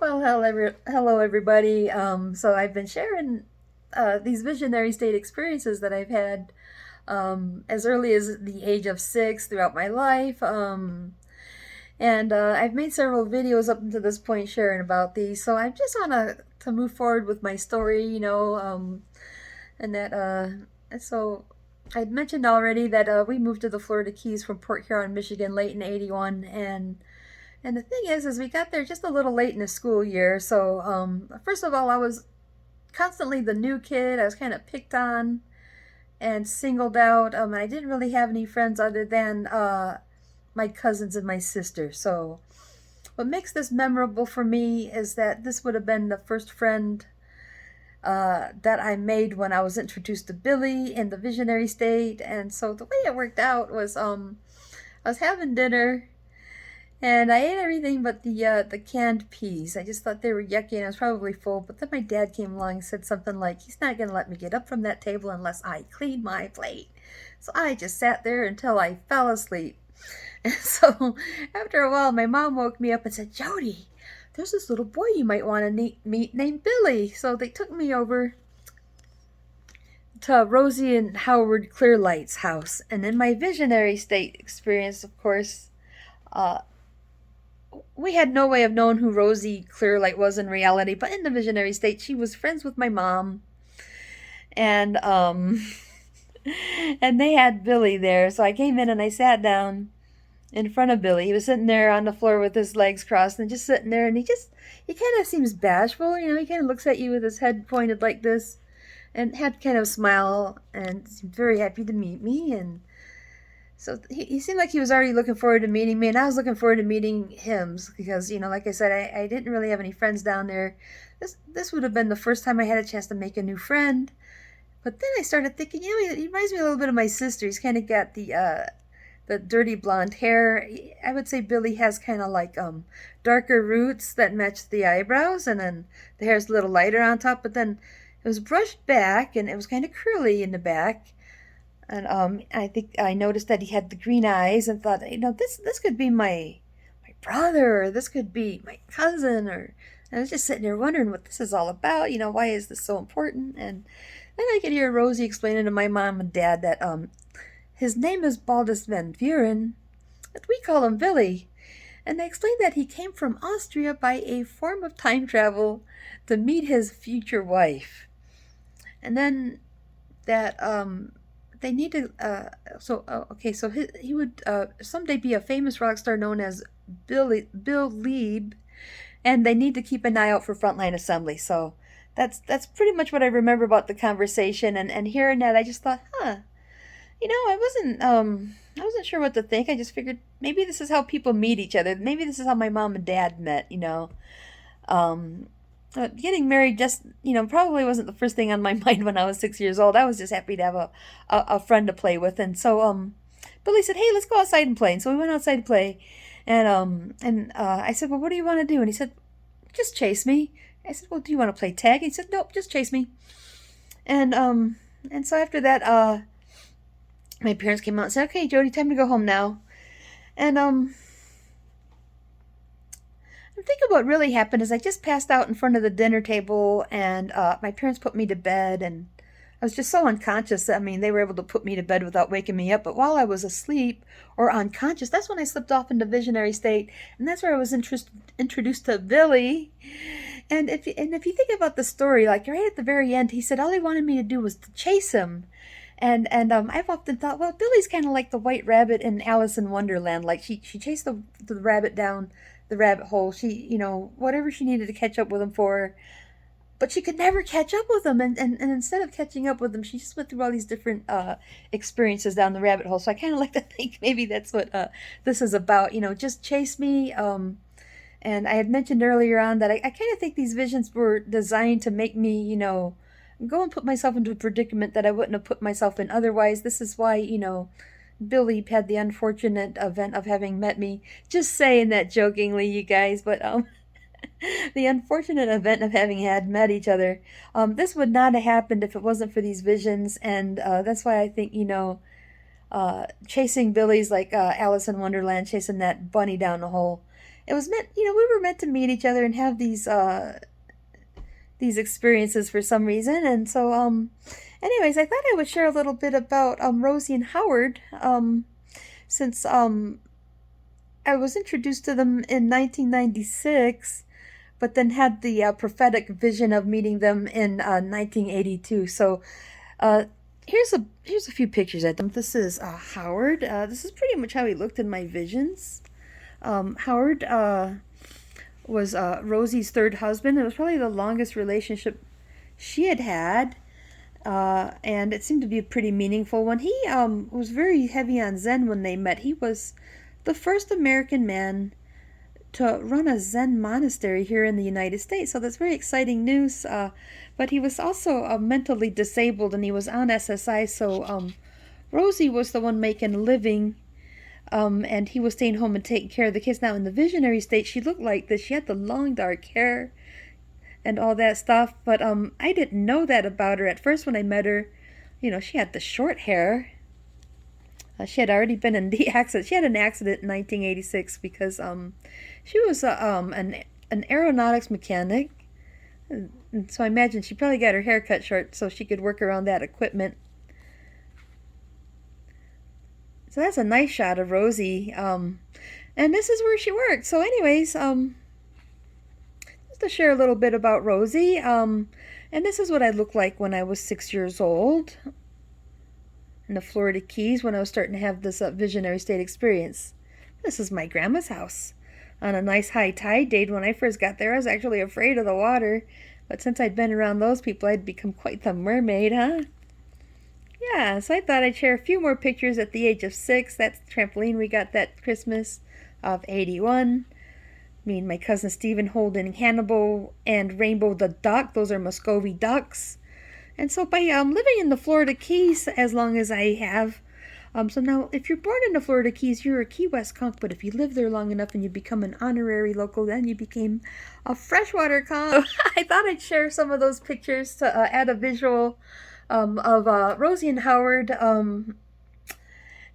Well, hello everybody. So I've been sharing these visionary state experiences that I've had as early as the age of 6 throughout my life. And I've made several videos up until this point sharing about these. So I just want to move forward with my story, and that so I'd mentioned already that we moved to the Florida Keys from Port Huron, Michigan, late in '81, and the thing is we got there just a little late in the school year. So, first of all, I was constantly the new kid. I was kind of picked on and singled out. I didn't really have any friends other than my cousins and my sister. So, what makes this memorable for me is that this would have been the first friend that I made when I was introduced to Billy in the visionary state. And so, the way it worked out was I was having dinner and I ate everything but the canned peas. I just thought they were yucky and I was probably full. But then my dad came along and said something like, he's not going to let me get up from that table unless I clean my plate. So I just sat there until I fell asleep. And so after a while, my mom woke me up and said, Jody, there's this little boy you might want to meet named Billy. So they took me over to Rosey and Howard Clearlite's house. And in my visionary state experience, of course, uh, we had no way of knowing who Rosey Clearlight was in reality, but in the visionary state, she was friends with my mom, and and they had Billy there. So I came in and I sat down in front of Billy. He was sitting there on the floor with his legs crossed and just sitting there, and he kind of seems bashful, he kind of looks at you with his head pointed like this, and had kind of a smile and seemed very happy to meet me. And so he seemed like he was already looking forward to meeting me, and I was looking forward to meeting him because, like I said, I didn't really have any friends down there. This would have been the first time I had a chance to make a new friend. But then I started thinking, he reminds me a little bit of my sister. He's kind of got the dirty blonde hair. I would say Billy has kind of like darker roots that match the eyebrows, and then the hair's a little lighter on top. But then it was brushed back, and it was kind of curly in the back. And I think I noticed that he had the green eyes and thought, this could be my brother, or this could be my cousin, or and I was just sitting there wondering what this is all about. Why is this so important? And then I could hear Rosie explaining to my mom and dad that his name is Baldus Van Buren, but we call him Billy. And they explained that he came from Austria by a form of time travel to meet his future wife. And then that they need to so he would someday be a famous rock star known as Bill Leeb, and they need to keep an eye out for Frontline Assembly. So that's pretty much what I remember about the conversation. And hearing that, I just thought, I wasn't sure what to think. I just figured maybe this is how people meet each other. Maybe this is how my mom and dad met. Um, Getting married just, probably wasn't the first thing on my mind when I was 6 years old. I was just happy to have a friend to play with. And so Billy said, hey, let's go outside and play. And so we went outside to play. And I said, well, what do you want to do? And he said, just chase me. I said, well, do you want to play tag? He said, nope, just chase me. And so after that, my parents came out and said, okay, Jody, time to go home now. And I'm thinking what really happened is I just passed out in front of the dinner table, and my parents put me to bed, and I was just so unconscious. I mean, they were able to put me to bed without waking me up, but while I was asleep or unconscious, that's when I slipped off into visionary state, and that's where I was introduced to Billy. And if you think about the story, like right at the very end, he said all he wanted me to do was to chase him. And I've often thought, well, Billy's kind of like the White Rabbit in Alice in Wonderland. Like she chased the rabbit down the rabbit hole. She, whatever she needed to catch up with him for, but she could never catch up with him. And instead of catching up with him, she just went through all these different experiences down the rabbit hole. So I kind of like to think maybe that's what this is about. Just chase me. And I had mentioned earlier on that I kind of think these visions were designed to make me, go and put myself into a predicament that I wouldn't have put myself in otherwise. This is why, Billy had the unfortunate event of having met me. Just saying that jokingly, you guys, but the unfortunate event of having had met each other. This would not have happened if it wasn't for these visions, and that's why I think, chasing Billy's like Alice in Wonderland, chasing that bunny down the hole. it was meant, we were meant to meet each other and have these experiences for some reason. And so, anyways, I thought I would share a little bit about Rosey and Howard, since I was introduced to them in 1996, but then had the prophetic vision of meeting them in 1982. So, uh, here's a few pictures of them. This is Howard. This is pretty much how he looked in my visions. Howard was Rosie's third husband. It was probably the longest relationship she had had, and it seemed to be a pretty meaningful one. He was very heavy on Zen when they met. He was the first American man to run a Zen monastery here in the United States, so that's very exciting news. But he was also mentally disabled, and he was on SSI, so Rosie was the one making a living. And he was staying home and taking care of the kids. Now, in the visionary state, she looked like this. She had the long, dark hair and all that stuff. But I didn't know that about her at first when I met her. She had the short hair. She had already been in the accident. She had an accident in 1986 because she was an aeronautics mechanic. And so I imagine she probably got her hair cut short so she could work around that equipment. So that's a nice shot of Rosie. And this is where she worked. So anyways, just to share a little bit about Rosie. And this is what I looked like when I was 6 years old in the Florida Keys when I was starting to have this visionary state experience. This is my grandma's house on a nice high tide day. When I first got there, I was actually afraid of the water. But since I'd been around those people, I'd become quite the mermaid, huh? Yeah, so I thought I'd share a few more pictures at the age of 6. That's the trampoline we got that Christmas of 81. Me and my cousin Stephen holding Hannibal and Rainbow the duck. Those are Muscovy ducks. And so by living in the Florida Keys as long as I have, so now if you're born in the Florida Keys, you're a Key West conch, but if you live there long enough and you become an honorary local, then you became a freshwater conch. I thought I'd share some of those pictures to add a visual of Rosey and Howard.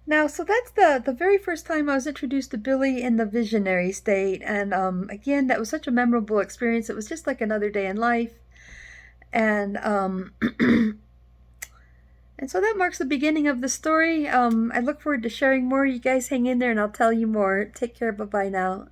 Now, so that's the very first time I was introduced to Billy in the visionary state. And again, that was such a memorable experience. It was just like another day in life. And and so that marks the beginning of the story. I look forward to sharing more. You guys hang in there and I'll tell you more. Take care. Bye-bye now.